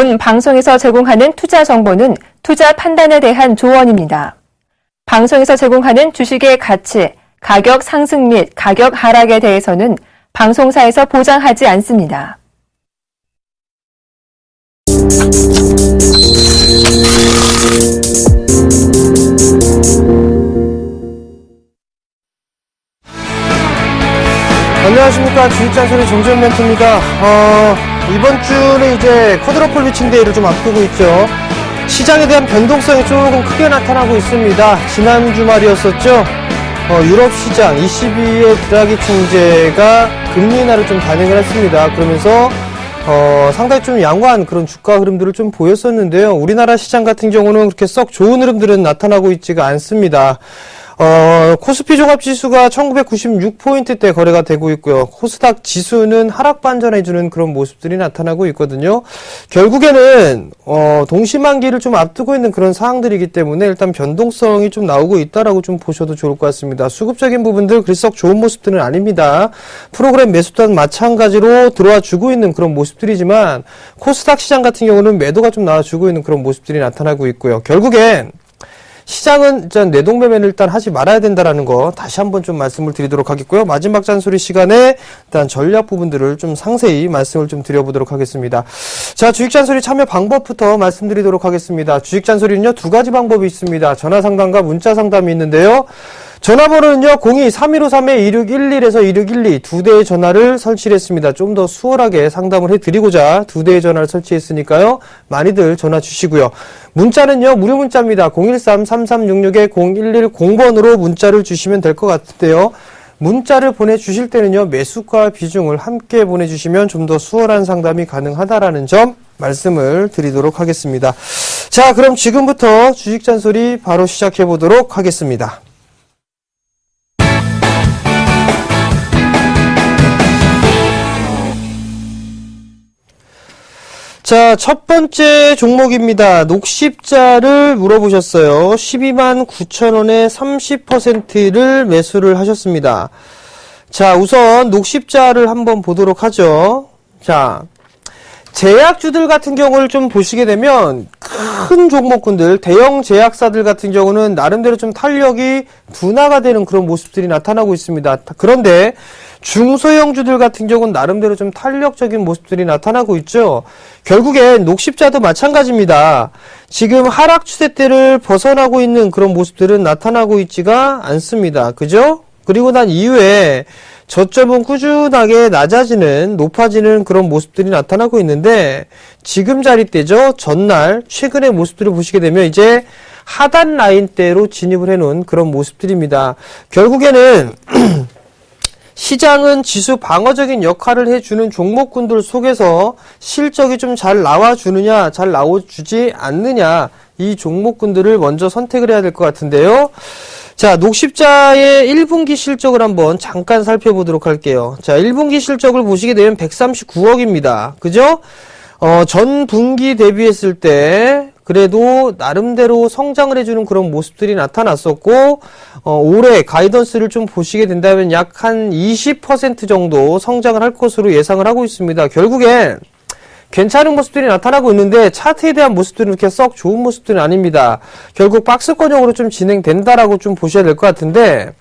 이번 방송에서 제공하는 투자 정보는 투자 판단에 대한 조언입니다. 방송에서 제공하는 주식의 가치, 가격 상승 및 가격 하락에 대해서는 방송사에서 보장하지 않습니다. 안녕하십니까. 주식장소리 정재현 멘토입니다. 이번 주는 이제 쿼드러플 위칭 데이를 좀 앞두고 있죠. 시장에 대한 변동성이 조금 크게 나타나고 있습니다. 지난 주말이었었죠. 유럽 시장 ECB의 드라기 총재가 금리 인하를 좀 단행을 했습니다. 그러면서 상당히 좀 양호한 그런 주가 흐름들을 좀 보였었는데요. 우리나라 시장 같은 경우는 그렇게 썩 좋은 흐름들은 나타나고 있지가 않습니다. 코스피 종합지수가 1996포인트대 거래가 되고 있고요. 코스닥 지수는 하락 반전해주는 그런 모습들이 나타나고 있거든요. 결국에는 동시만기를 좀 앞두고 있는 그런 상황들이기 때문에 일단 변동성이 좀 나오고 있다라고 좀 보셔도 좋을 것 같습니다. 수급적인 부분들 그리 썩 좋은 모습들은 아닙니다. 프로그램 매수 또한 마찬가지로 들어와 주고 있는 그런 모습들이지만 코스닥 시장 같은 경우는 매도가 좀 나와주고 있는 그런 모습들이 나타나고 있고요. 결국엔 시장은 일단 내동매매는 일단 하지 말아야 된다라는 거 다시 한번 좀 말씀을 드리도록 하겠고요. 마지막 잔소리 시간에 일단 전략 부분들을 좀 상세히 말씀을 좀 드려보도록 하겠습니다. 자, 주식 잔소리 참여 방법부터 말씀드리도록 하겠습니다. 주식 잔소리는요, 두 가지 방법이 있습니다. 전화 상담과 문자 상담이 있는데요. 전화번호는요, 02-3153-2611에서 2612 두 대의 전화를 설치를 했습니다. 좀 더 수월하게 상담을 해드리고자 두 대의 전화를 설치했으니까요. 많이들 전화 주시고요. 문자는요, 무료 문자입니다. 013-3366-0110번으로 문자를 주시면 될 것 같은데요. 문자를 보내주실 때는요, 매수가 비중을 함께 보내주시면 좀 더 수월한 상담이 가능하다라는 점 말씀을 드리도록 하겠습니다. 자, 그럼 지금부터 주식 잔소리 바로 시작해 보도록 하겠습니다. 자, 첫 번째 종목입니다. 녹십자를 물어보셨어요. 129,000원에 30%를 매수를 하셨습니다. 자, 우선 녹십자를 한번 보도록 하죠. 자, 제약주들 같은 경우를 좀 보시게 되면 큰 종목군들, 대형 제약사들 같은 경우는 나름대로 좀 탄력이 둔화가 되는 그런 모습들이 나타나고 있습니다. 그런데 중소형주들 같은 경우는 나름대로 좀 탄력적인 모습들이 나타나고 있죠. 결국엔 녹십자도 마찬가지입니다. 지금 하락 추세대를 벗어나고 있는 그런 모습들은 나타나고 있지가 않습니다. 그죠? 그리고 난 이후에 저점은 꾸준하게 낮아지는, 높아지는 그런 모습들이 나타나고 있는데 지금 자리대죠. 전날 최근의 모습들을 보시게 되면 이제 하단 라인대로 진입을 해놓은 그런 모습들입니다. 결국에는 시장은 지수 방어적인 역할을 해주는 종목군들 속에서 실적이 좀 잘 나와주느냐, 잘 나와주지 않느냐, 이 종목군들을 먼저 선택을 해야 될 것 같은데요. 자, 녹십자의 1분기 실적을 한번 잠깐 살펴보도록 할게요. 자, 1분기 실적을 보시게 되면 139억입니다. 그죠? 전 분기 대비했을 때 그래도 나름대로 성장을 해주는 그런 모습들이 나타났었고, 올해 가이던스를 좀 보시게 된다면 약 한 20% 정도 성장을 할 것으로 예상을 하고 있습니다. 결국엔 괜찮은 모습들이 나타나고 있는데 차트에 대한 모습들은 이렇게 썩 좋은 모습들은 아닙니다. 결국 박스권형으로 좀 진행된다라고 좀 보셔야 될 것 같은데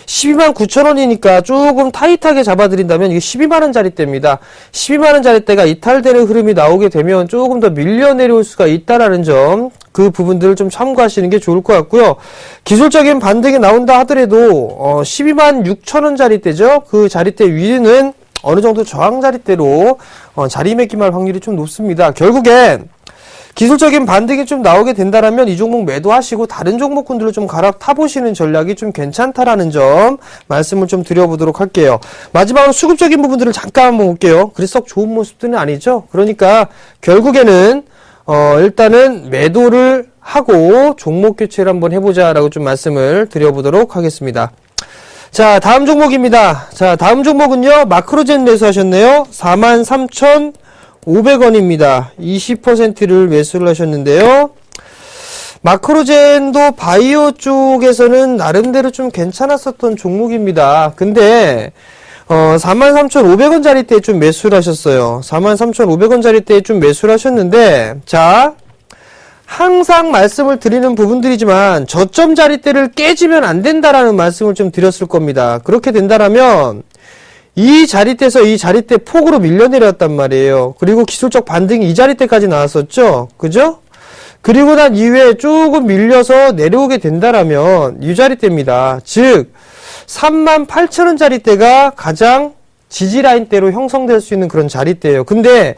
129,000원이니까 조금 타이트하게 잡아드린다면 이게 12만원짜리대입니다. 12만원짜리대가 이탈되는 흐름이 나오게 되면 조금 더 밀려 내려올 수가 있다라는 점, 그 부분들을 좀 참고하시는 게 좋을 것 같고요. 기술적인 반등이 나온다 하더라도 126,000원짜리대죠. 그 자리대 위는 어느 정도 저항 자리대로 자리매김할 확률이 좀 높습니다. 결국엔 기술적인 반등이 좀 나오게 된다면 이 종목 매도하시고 다른 종목군들로 좀 갈아타보시는 전략이 좀 괜찮다라는 점 말씀을 좀 드려보도록 할게요. 마지막으로 수급적인 부분들을 잠깐 한번 볼게요. 그리 썩 좋은 모습들은 아니죠. 그러니까 결국에는 일단은 매도를 하고 종목 교체를 한번 해보자라고 좀 말씀을 드려보도록 하겠습니다. 자, 다음 종목입니다. 자, 다음 종목은요, 마크로젠 매수하셨네요. 43,500원입니다. 20%를 매수를 하셨는데요. 마크로젠도 바이오 쪽에서는 나름대로 좀 괜찮았었던 종목입니다. 근데 43,500원짜리대에 좀 매수를 하셨어요. 43,500원짜리대에 좀 매수를 하셨는데, 자, 항상 말씀을 드리는 부분들이지만 저점 자리대를 깨지면 안 된다라는 말씀을 좀 드렸을 겁니다. 그렇게 된다라면 이 자리대에서 이 자리대 폭으로 밀려 내려왔단 말이에요. 그리고 기술적 반등이 이 자리대까지 나왔었죠. 그죠? 그리고 난 이후에 조금 밀려서 내려오게 된다라면 이 자리대입니다. 즉 38,000원짜리대가 가장 지지라인대로 형성될 수 있는 그런 자리대예요. 근데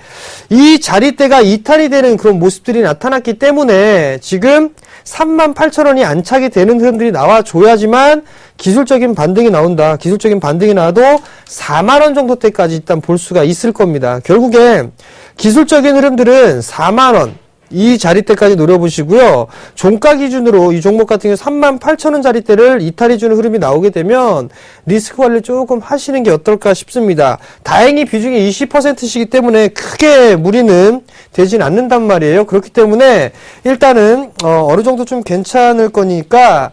이 자리대가 이탈이 되는 그런 모습들이 나타났기 때문에 지금 38,000원이 안착이 되는 흐름들이 나와줘야지만 기술적인 반등이 나온다. 기술적인 반등이 나와도 4만원 정도 때까지 일단 볼 수가 있을 겁니다. 결국엔 기술적인 흐름들은 4만원 이 자리대까지 노려보시고요. 종가 기준으로 이 종목 같은 경우 38,000원 자리대를 이탈해주는 흐름이 나오게 되면 리스크 관리 조금 하시는 게 어떨까 싶습니다. 다행히 비중이 20%시기 때문에 크게 무리는 되진 않는단 말이에요. 그렇기 때문에 일단은 어느 정도 좀 괜찮을 거니까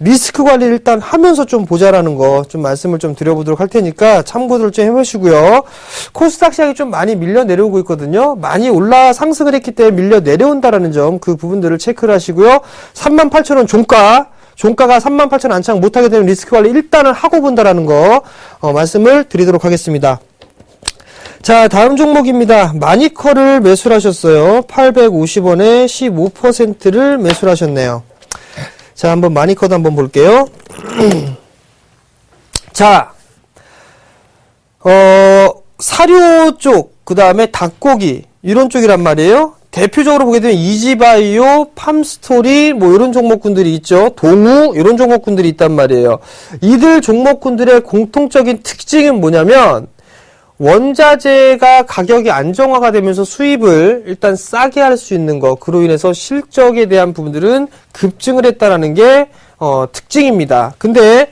리스크 관리를 일단 하면서 좀 보자라는 거 좀 말씀을 좀 드려보도록 할 테니까 참고들 좀 해보시고요. 코스닥 시장이 좀 많이 밀려 내려오고 있거든요. 많이 상승을 했기 때문에 밀려 내려온다라는 점, 그 부분들을 체크를 하시고요. 38,000원 종가가 38,000원 안착 못하게 되면 리스크 관리 일단은 하고 본다라는 거 말씀을 드리도록 하겠습니다. 자, 다음 종목입니다. 마니커를 매수를 하셨어요. 850원에 15%를 매수를 하셨네요. 자, 한번 마니커도 한번 볼게요. 자, 사료 쪽, 그 다음에 닭고기, 이런 쪽이란 말이에요. 대표적으로 보게 되면 이지바이오, 팜스토리, 뭐 이런 종목군들이 있죠. 동우, 이런 종목군들이 있단 말이에요. 이들 종목군들의 공통적인 특징은 뭐냐면, 원자재가 가격이 안정화가 되면서 수입을 일단 싸게 할 수 있는 거, 그로 인해서 실적에 대한 부분들은 급증을 했다라는 게 특징입니다. 근데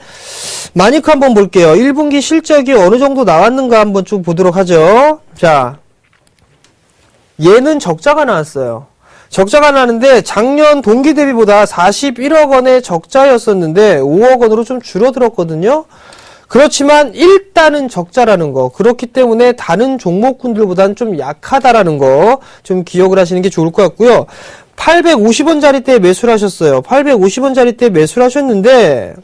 마니커 한번 볼게요. 1분기 실적이 어느 정도 나왔는가 한번 쭉 보도록 하죠. 자, 얘는 적자가 나왔어요. 적자가 나는데 작년 동기 대비보다 41억 원의 적자였었는데 5억 원으로 좀 줄어들었거든요. 그렇지만 일단은 적자라는 거, 그렇기 때문에 다른 종목군들보다는 좀 약하다라는 거 좀 기억을 하시는 게 좋을 것 같고요. 850원짜리대에 매수를 하셨어요. 850원짜리대에 매수를 하셨는데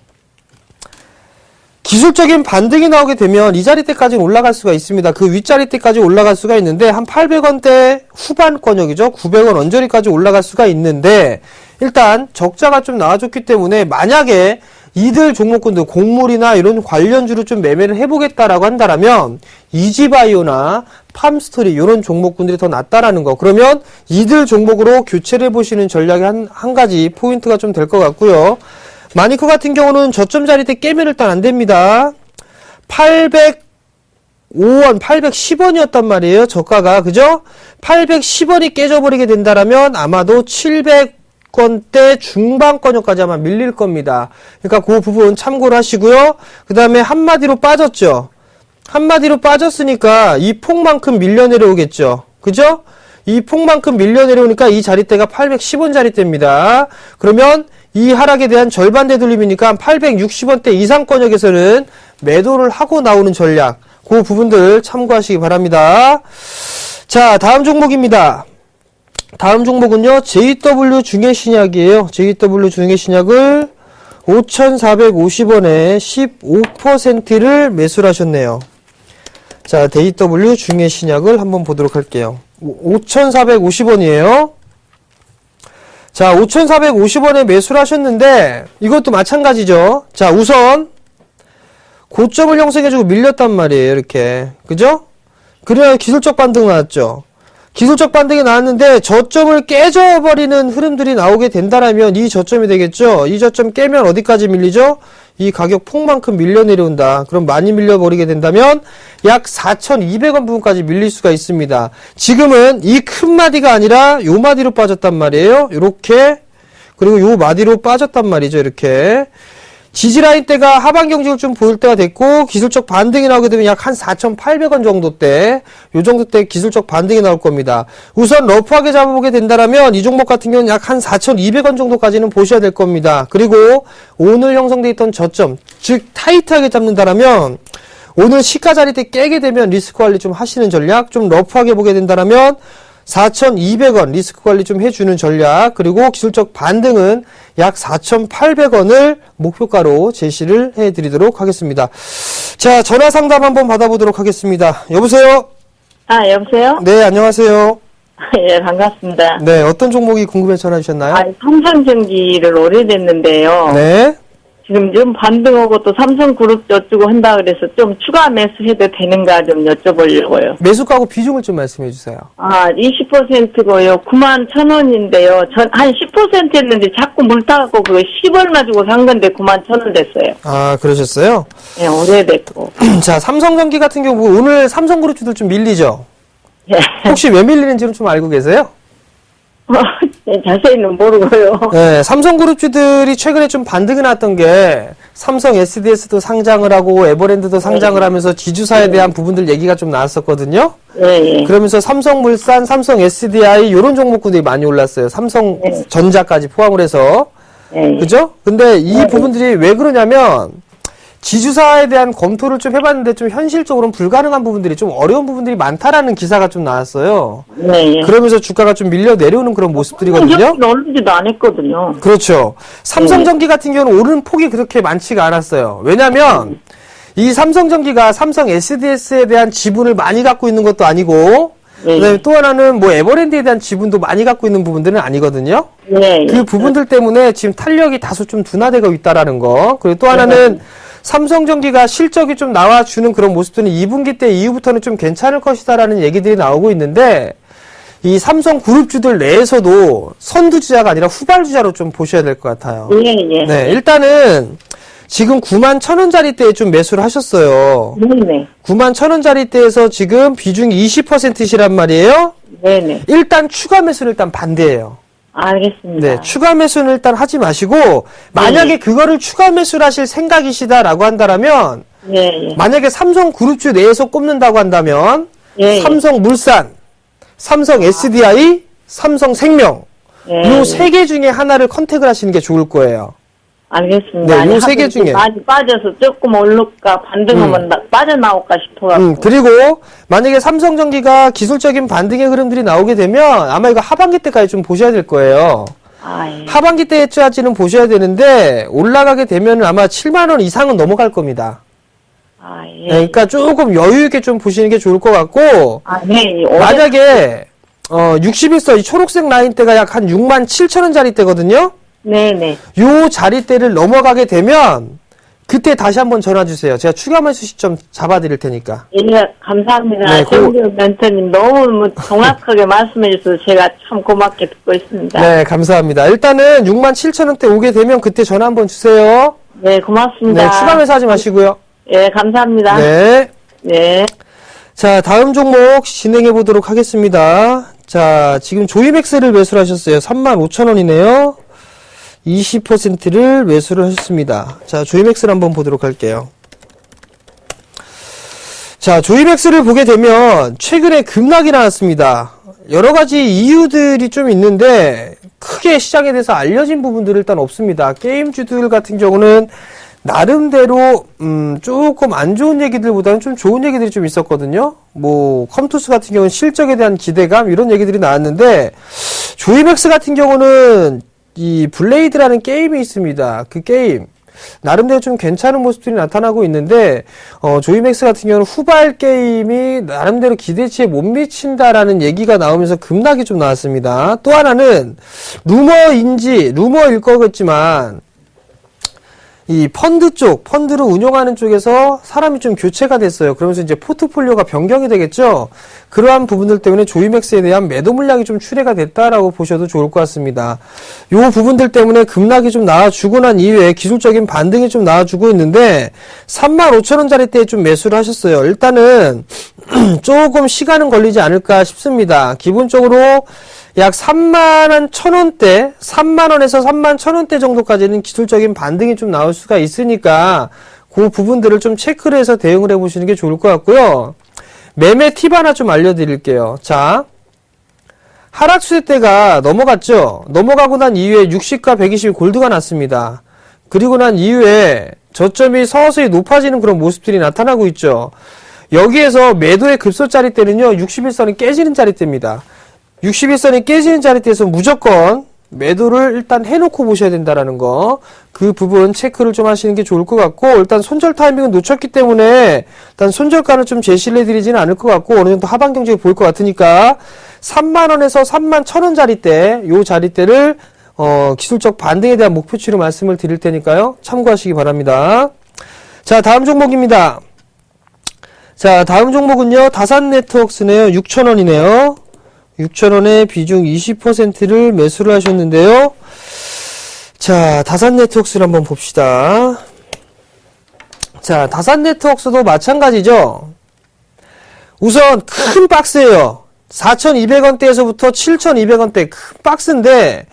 기술적인 반등이 나오게 되면 이 자리대까지는 올라갈 수가 있습니다. 그 윗자리대까지 올라갈 수가 있는데 한 800원대 후반권역이죠. 900원 언저리까지 올라갈 수가 있는데 일단 적자가 좀 나와줬기 때문에 만약에 이들 종목군들 곡물이나 이런 관련주로 좀 매매를 해보겠다라고 한다라면 이지바이오나 팜스토리 이런 종목군들이 더 낫다라는 거. 그러면 이들 종목으로 교체를 해보시는 전략이 한 가지 포인트가 좀 될 것 같고요. 마니커 같은 경우는 저점 자리대 깨면 일단 안 됩니다. 805원, 810원이었단 말이에요. 저가가. 그죠? 810원이 깨져버리게 된다라면 아마도 700원대 중반권역까지 아마 밀릴 겁니다. 그러니까 그 부분 참고를 하시고요. 그 다음에 한마디로 빠졌죠. 한마디로 빠졌으니까 이 폭만큼 밀려 내려오겠죠. 그죠? 이 폭만큼 밀려 내려오니까 이 자리대가 810원 자리대입니다. 그러면 이 하락에 대한 절반 되돌림이니까 860원대 이상권역에서는 매도를 하고 나오는 전략, 그 부분들 참고하시기 바랍니다. 자, 다음 종목입니다. 다음 종목은요, JW 중해신약이에요. JW 중해신약을 5,450원에 15%를 매수를 하셨네요. 자, JW 중해신약을 한번 보도록 할게요. 5,450원이에요. 자, 5,450원에 매수를 하셨는데 이것도 마찬가지죠. 자, 우선 고점을 형성해주고 밀렸단 말이에요. 이렇게. 그죠? 그래야 기술적 반등 나왔죠. 기술적 반등이 나왔는데 저점을 깨져버리는 흐름들이 나오게 된다라면 이 저점이 되겠죠. 이 저점 깨면 어디까지 밀리죠? 이 가격 폭만큼 밀려 내려온다. 그럼 많이 밀려버리게 된다면 약 4,200원 부분까지 밀릴 수가 있습니다. 지금은 이 큰 마디가 아니라 요 마디로 빠졌단 말이에요. 요렇게. 그리고 요 마디로 빠졌단 말이죠. 이렇게. 지지라인대가 하반 경직을 좀 보일 때가 됐고 기술적 반등이 나오게 되면 약 한 4,800원 정도대 요 정도대 기술적 반등이 나올 겁니다. 우선 러프하게 잡아보게 된다면 이 종목 같은 경우는 약 한 4,200원 정도까지는 보셔야 될 겁니다. 그리고 오늘 형성돼 있던 저점, 즉 타이트하게 잡는다면 오늘 시가 자리 때 깨게 되면 리스크 관리 좀 하시는 전략, 좀 러프하게 보게 된다면 4,200원 리스크 관리 좀 해주는 전략, 그리고 기술적 반등은 약 4,800원을 목표가로 제시를 해드리도록 하겠습니다. 자, 전화 상담 한번 받아보도록 하겠습니다. 여보세요? 아, 여보세요? 네, 안녕하세요. 예, 반갑습니다. 네, 어떤 종목이 궁금해서 전화 주셨나요? 아, 삼성전기를 오래됐는데요. 네. 지금 좀 반등하고 또 삼성그룹 어쩌고 한다 그래서 좀 추가 매수해도 되는가 좀 여쭤보려고요. 매수가하고 비중을 좀 말씀해 주세요. 아, 20%고요. 91,000원인데요. 전 한 10%였는데 자꾸 물타갖고 그거 10얼마 주고 산 건데 91,000원 됐어요. 아, 그러셨어요? 예, 오래됐고. 자, 삼성전기 같은 경우 오늘 삼성그룹주들 좀 밀리죠? 예. 혹시 왜 밀리는지는 좀 알고 계세요? 예, 자세히는 모르고요. 네, 삼성그룹주들이 최근에 좀 반등이 났던 게 삼성 SDS도 상장을 하고 에버랜드도 상장을 하면서 지주사에 대한 부분들 얘기가 좀 나왔었거든요. 예, 예. 그러면서 삼성물산, 삼성 SDI 이런 종목군들이 많이 올랐어요. 삼성전자까지 포함을 해서. 예. 그죠? 근데 이 부분들이 왜 그러냐면 지주사에 대한 검토를 좀 해봤는데 좀 현실적으로는 불가능한 부분들이 좀 어려운 부분들이 많다라는 기사가 좀 나왔어요. 네, 예. 그러면서 주가가 좀 밀려 내려오는 그런 모습들이거든요. 오르지도 안 했거든요. 그렇죠. 삼성전기 같은 경우는 오르는 폭이 그렇게 많지가 않았어요. 왜냐면 이 삼성전기가 삼성 SDS에 대한 지분을 많이 갖고 있는 것도 아니고 그다음에 또 하나는 뭐 에버랜드에 대한 지분도 많이 갖고 있는 부분들은 아니거든요. 네, 그 부분들 때문에 지금 탄력이 다소 좀 둔화되고 있다라는 거. 그리고 또 하나는 삼성전기가 실적이 좀 나와주는 그런 모습들은 2분기 때 이후부터는 좀 괜찮을 것이다라는 얘기들이 나오고 있는데 이 삼성그룹주들 내에서도 선두주자가 아니라 후발주자로 좀 보셔야 될 것 같아요. 예, 예. 네, 일단은 지금 91,000원짜리대에 좀 매수를 하셨어요. 네네. 91,000원짜리대에서 지금 비중이 20%시란 말이에요. 네네. 일단 추가 매수는 일단 반대예요. 알겠습니다. 네, 추가 매수는 일단 하지 마시고 만약에 그거를 추가 매수를 하실 생각이시다라고 한다면 예, 예. 만약에 삼성그룹주 내에서 꼽는다고 한다면 예, 예. 삼성물산, 삼성 SDI, 삼성생명 예, 요 세 개 중에 하나를 컨택을 하시는 게 좋을 거예요. 알겠습니다. 네, 요세개 중에. 많이 빠져서 조금 오를까 반등하면 빠져나올까 싶어가지고. 그리고 만약에 삼성전기가 기술적인 반등의 흐름들이 나오게 되면 아마 이거 하반기 때까지 좀 보셔야 될 거예요. 아, 예. 하반기 때까지는 보셔야 되는데 올라가게 되면 아마 7만 원 이상은 넘어갈 겁니다. 아, 예. 네, 그러니까 조금 여유 있게 좀 보시는 게 좋을 것 같고 아, 네. 만약에 60일선 이 초록색 라인대가 약 한 67,000원짜리대거든요. 네네. 요 자리대를 넘어가게 되면 그때 다시 한번 전화 주세요. 제가 추가 매수 시점 잡아드릴 테니까. 예, 감사합니다. 네, 정규 멘토님 너무 정확하게 말씀해 주셔서 제가 참 고맙게 듣고 있습니다. 네, 감사합니다. 일단은 67,000원대 오게 되면 그때 전화 한번 주세요. 네, 고맙습니다. 네, 추가 매수 하지 마시고요. 예, 감사합니다. 네. 네. 자, 다음 종목 진행해 보도록 하겠습니다. 자, 지금 조이맥스를 매수를 하셨어요. 35,000원이네요. 20%를 매수를 하셨습니다. 자, 조이맥스를 한번 보도록 할게요. 자, 조이맥스를 보게 되면 최근에 급락이 나왔습니다. 여러 가지 이유들이 좀 있는데 크게 시장에 대해서 알려진 부분들은 일단 없습니다. 게임주들 같은 경우는 나름대로 조금 안 좋은 얘기들보다는 좀 좋은 얘기들이 좀 있었거든요. 뭐 컴투스 같은 경우는 실적에 대한 기대감 이런 얘기들이 나왔는데 조이맥스 같은 경우는 이 블레이드라는 게임이 있습니다. 그 게임 나름대로 좀 괜찮은 모습들이 나타나고 있는데 조이맥스 같은 경우는 후발 게임이 나름대로 기대치에 못 미친다라는 얘기가 나오면서 급락이 좀 나왔습니다. 또 하나는 루머일 거겠지만 이 펀드를 운영하는 쪽에서 사람이 좀 교체가 됐어요. 그러면서 이제 포트폴리오가 변경이 되겠죠. 그러한 부분들 때문에 조이맥스에 대한 매도 물량이 좀 출회가 됐다라고 보셔도 좋을 것 같습니다. 요 부분들 때문에 급락이 좀 나와주고 난 이후에 기술적인 반등이 좀 나와주고 있는데 35,000원짜리 때 좀 매수를 하셨어요. 일단은 조금 시간은 걸리지 않을까 싶습니다. 기본적으로 약 31,000원대, 3만원에서 31,000원대 정도까지는 기술적인 반등이 좀 나올 수가 있으니까 그 부분들을 좀 체크를 해서 대응을 해보시는 게 좋을 것 같고요. 매매 팁 하나 좀 알려드릴게요. 자, 하락 추세대가 넘어갔죠? 넘어가고 난 이후에 60과 120이 골드가 났습니다. 그리고 난 이후에 저점이 서서히 높아지는 그런 모습들이 나타나고 있죠. 여기에서 매도의 급소짜리대는요, 61선이 깨지는 자리대입니다. 61선이 깨지는 자리대에서 무조건 매도를 일단 해놓고 보셔야 된다라는 거, 그 부분 체크를 좀 하시는 게 좋을 것 같고, 일단 손절 타이밍은 놓쳤기 때문에 일단 손절가는 좀 제시를 해드리지는 않을 것 같고, 어느 정도 하방 경직이 보일 것 같으니까 3만원에서 31,000원 자리대, 요 자리대를 기술적 반등에 대한 목표치로 말씀을 드릴 테니까요, 참고하시기 바랍니다. 자, 다음 종목입니다. 자, 다음 종목은요, 다산네트웍스네요. 6,000원이네요. 6,000원에 비중 20%를 매수를 하셨는데요. 자, 다산네트웍스를 한번 봅시다. 자, 다산네트웍스도 마찬가지죠. 우선 큰 박스예요. 4,200원대에서부터 7,200원대 큰 박스인데,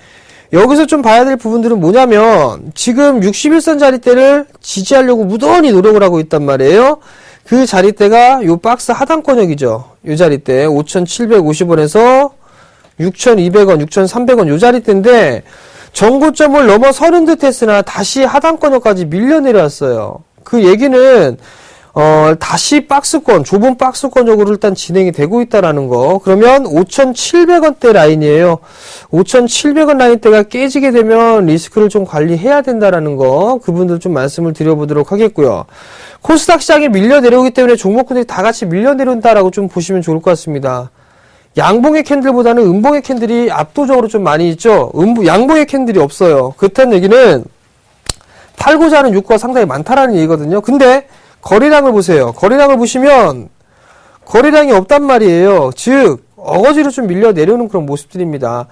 여기서 좀 봐야 될 부분들은 뭐냐면, 지금 61선 자리대를 지지하려고 무던히 노력을 하고 있단 말이에요. 그 자리대가 요 박스 하단권역이죠. 요 자리대 5,750원에서 6,200원, 6,300원 요 자리대인데 전고점을 넘어서는 듯 했으나 다시 하단권역까지 밀려 내려왔어요. 그 얘기는 다시 박스권, 좁은 박스권역으로 일단 진행이 되고 있다라는 거. 그러면 5,700원대 라인이에요. 5,700원 라인대가 깨지게 되면 리스크를 좀 관리해야 된다라는 거. 그분들 좀 말씀을 드려보도록 하겠고요. 코스닥 시장에 밀려 내려오기 때문에 종목군들이 다 같이 밀려 내려온다라고 좀 보시면 좋을 것 같습니다. 양봉의 캔들보다는 음봉의 캔들이 압도적으로 좀 많이 있죠. 양봉의 캔들이 없어요. 그렇다는 얘기는 팔고자 하는 욕구가 상당히 많다라는 얘기거든요. 근데 거래량을 보세요. 거래량을 보시면 거래량이 없단 말이에요. 즉 어거지로 좀 밀려 내려오는 그런 모습들입니다.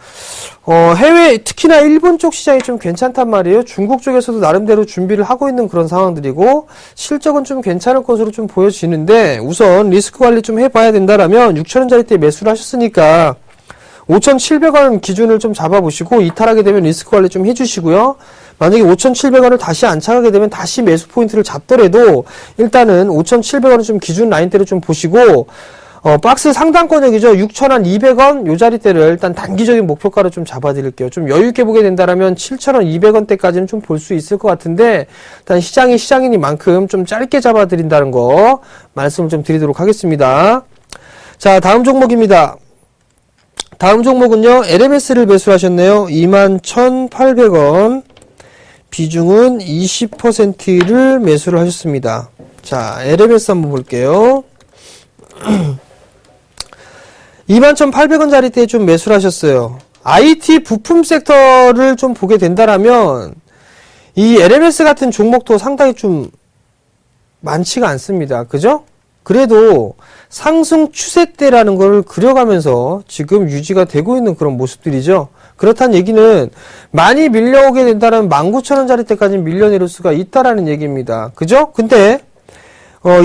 해외 특히나 일본 쪽 시장이 좀 괜찮단 말이에요. 중국 쪽에서도 나름대로 준비를 하고 있는 그런 상황들이고 실적은 좀 괜찮을 것으로 좀 보여지는데 우선 리스크 관리 좀 해봐야 된다라면 6,000원짜리대 매수를 하셨으니까 5,700원 기준을 좀 잡아보시고 이탈하게 되면 리스크 관리 좀 해주시고요. 만약에 5,700원을 다시 안착하게 되면 다시 매수 포인트를 잡더라도 일단은 5,700원을 좀 기준 라인대로 좀 보시고 박스 상단권역이죠. 6,200원 요 자리대를 일단 단기적인 목표가로 좀 잡아드릴게요. 좀 여유있게 보게 된다라면 7,200원대까지는 좀 볼 수 있을 것 같은데 일단 시장이 시장이니만큼 좀 짧게 잡아드린다는 거 말씀을 좀 드리도록 하겠습니다. 자, 다음 종목입니다. 다음 종목은요. LMS를 매수하셨네요. 21,800원. 비중은 20%를 매수를 하셨습니다. 자, LMS 한번 볼게요. 21,800원 자리대에 좀 매수를 하셨어요. IT 부품 섹터를 좀 보게 된다라면 이 LMS 같은 종목도 상당히 좀 많지가 않습니다. 그죠? 그래도 상승 추세대라는 걸 그려가면서 지금 유지가 되고 있는 그런 모습들이죠. 그렇다는 얘기는 많이 밀려오게 된다면 19,000원 자리대까지 밀려내릴 수가 있다라는 얘기입니다. 그죠? 근데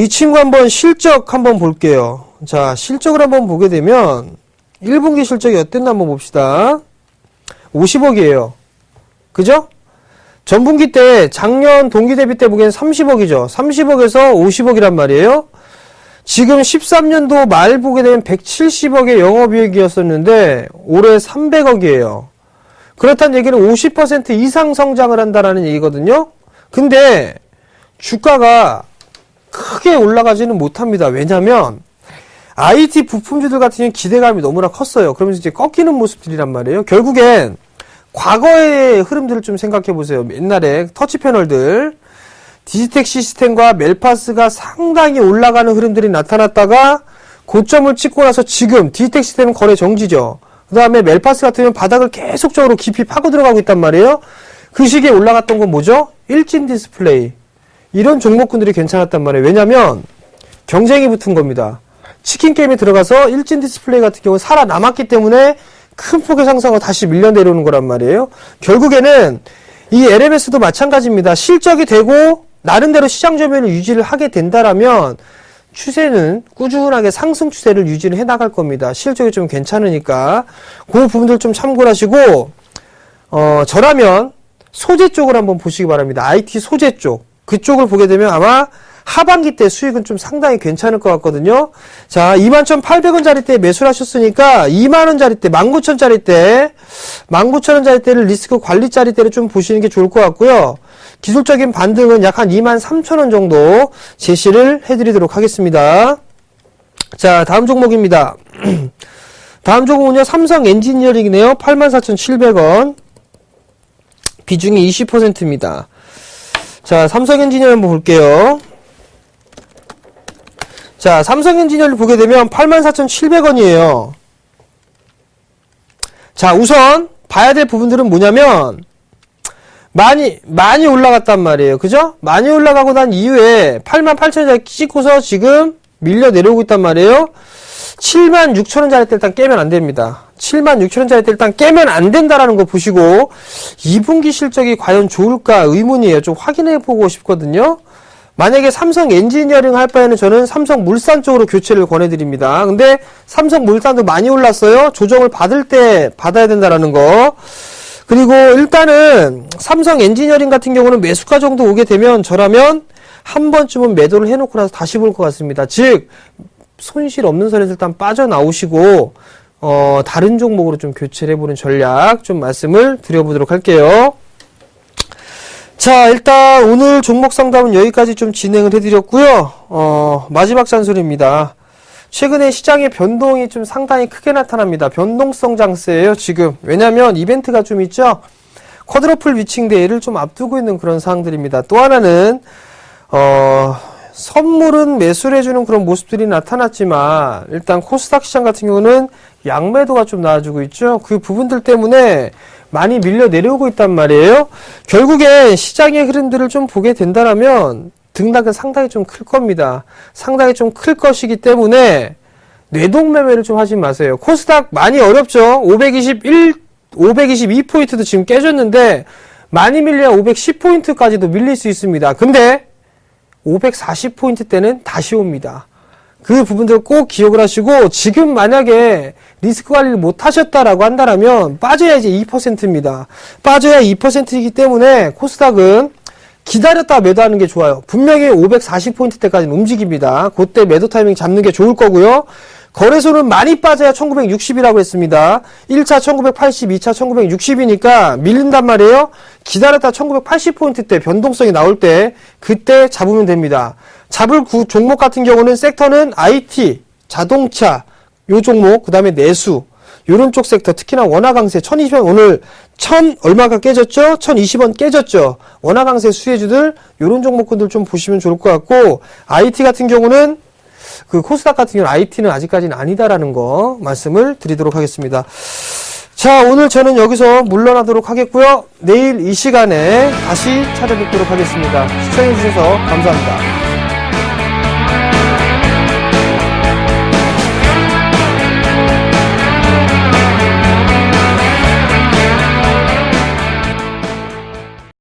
이 친구 한번 실적 한번 볼게요. 자, 실적을 한번 보게 되면 1분기 실적이 어땠나 한번 봅시다. 50억이에요. 그죠? 전분기 때 작년 동기 대비 때 보기엔 30억이죠. 30억에서 50억이란 말이에요. 지금 13년도 말 보게 되면 170억의 영업이익이었었는데 올해 300억이에요. 그렇다는 얘기는 50% 이상 성장을 한다라는 얘기거든요. 근데 주가가 크게 올라가지는 못합니다. 왜냐면 IT 부품주들 같은 경우는 기대감이 너무나 컸어요. 그러면서 이제 꺾이는 모습들이란 말이에요. 결국엔 과거의 흐름들을 좀 생각해 보세요. 옛날에 터치 패널들 디지텍 시스템과 멜파스가 상당히 올라가는 흐름들이 나타났다가 고점을 찍고 나서 지금 디지텍 시스템은 거래 정지죠. 그 다음에 멜파스 같은 경우는 바닥을 계속적으로 깊이 파고 들어가고 있단 말이에요. 그 시기에 올라갔던 건 뭐죠? 일진 디스플레이. 이런 종목군들이 괜찮았단 말이에요. 왜냐면 경쟁이 붙은 겁니다. 치킨 게임에 들어가서 일진 디스플레이 같은 경우 살아남았기 때문에 큰 폭의 상승으로 다시 밀려 내려오는 거란 말이에요. 결국에는 이 LMS도 마찬가지입니다. 실적이 되고 나름대로 시장 점유율을 유지를 하게 된다라면 추세는 꾸준하게 상승 추세를 유지를 해 나갈 겁니다. 실적이 좀 괜찮으니까 그 부분들 좀 참고를 하시고 저라면 소재 쪽을 한번 보시기 바랍니다. IT 소재 쪽 그쪽을 보게 되면 아마 하반기 때 수익은 좀 상당히 괜찮을 것 같거든요. 자, 21,800원짜리 때 매수를 하셨으니까 2만원짜리 때, 19,000원짜리 때, 19,000원짜리 때를 리스크 관리짜리 때를 좀 보시는 게 좋을 것 같고요. 기술적인 반등은 약 한 23,000원 정도 제시를 해드리도록 하겠습니다. 자, 다음 종목입니다. 다음 종목은요, 삼성 엔지니어링이네요. 84,700원. 비중이 20%입니다. 자, 삼성 엔지니어 한번 볼게요. 자, 삼성 엔지니어를 보게 되면 84,700원이에요. 자, 우선 봐야 될 부분들은 뭐냐면 많이 올라갔단 말이에요. 그죠? 많이 올라가고 난 이후에 88,000원짜리 찍고서 지금 밀려 내려오고 있단 말이에요. 76,000원짜리 때 일단 깨면 안 됩니다. 76,000원짜리 때 일단 깨면 안 된다라는 거 보시고 2분기 실적이 과연 좋을까 의문이에요. 좀 확인해 보고 싶거든요. 만약에 삼성 엔지니어링 할 바에는 저는 삼성 물산 쪽으로 교체를 권해드립니다. 근데 삼성 물산도 많이 올랐어요. 조정을 받을 때 받아야 된다라는 거. 그리고 일단은 삼성 엔지니어링 같은 경우는 매수가 정도 오게 되면 저라면 한 번쯤은 매도를 해놓고 나서 다시 볼 것 같습니다. 즉 손실 없는 선에서 일단 빠져나오시고 다른 종목으로 좀 교체를 해보는 전략 좀 말씀을 드려보도록 할게요. 자, 일단 오늘 종목 상담은 여기까지 좀 진행을 해드렸고요. 마지막 잔소리입니다. 최근에 시장의 변동이 좀 상당히 크게 나타납니다. 변동성 장세예요, 지금. 왜냐면 이벤트가 좀 있죠. 쿼드러플 위칭 대회를 좀 앞두고 있는 그런 상황들입니다. 또 하나는 선물은 매수를 해주는 그런 모습들이 나타났지만 일단 코스닥 시장 같은 경우는 양매도가 좀 나와주고 있죠. 그 부분들 때문에 많이 밀려 내려오고 있단 말이에요. 결국에 시장의 흐름들을 좀 보게 된다면 등락은 상당히 좀 클 겁니다. 상당히 좀 클 것이기 때문에 뇌동매매를 좀 하지 마세요. 코스닥 많이 어렵죠. 522포인트도 지금 깨졌는데 많이 밀려야 510포인트까지도 밀릴 수 있습니다. 근데 540포인트 때는 다시 옵니다. 그 부분들 꼭 기억을 하시고 지금 만약에 리스크 관리를 못 하셨다라고 한다면 빠져야 이제 2%입니다. 빠져야 2%이기 때문에 코스닥은 기다렸다 매도하는 게 좋아요. 분명히 540포인트 때까지는 움직입니다. 그때 매도 타이밍 잡는 게 좋을 거고요. 거래소는 많이 빠져야 1960이라고 했습니다. 1차 1980, 2차 1960이니까 밀린단 말이에요. 기다렸다 1980포인트 때 변동성이 나올 때 그때 잡으면 됩니다. 잡을 종목 같은 경우는 섹터는 IT, 자동차, 요 종목, 그 다음에 내수, 요런 쪽 섹터, 특히나 원화 강세, 1020원 오늘 1000 얼마가 깨졌죠? 1020원 깨졌죠? 원화 강세 수혜주들, 요런 종목군들 좀 보시면 좋을 것 같고, IT 같은 경우는, 그 코스닥 같은 경우는 IT는 아직까지는 아니다라는 거 말씀을 드리도록 하겠습니다. 자, 오늘 저는 여기서 물러나도록 하겠고요. 내일 이 시간에 다시 찾아뵙도록 하겠습니다. 시청해주셔서 감사합니다.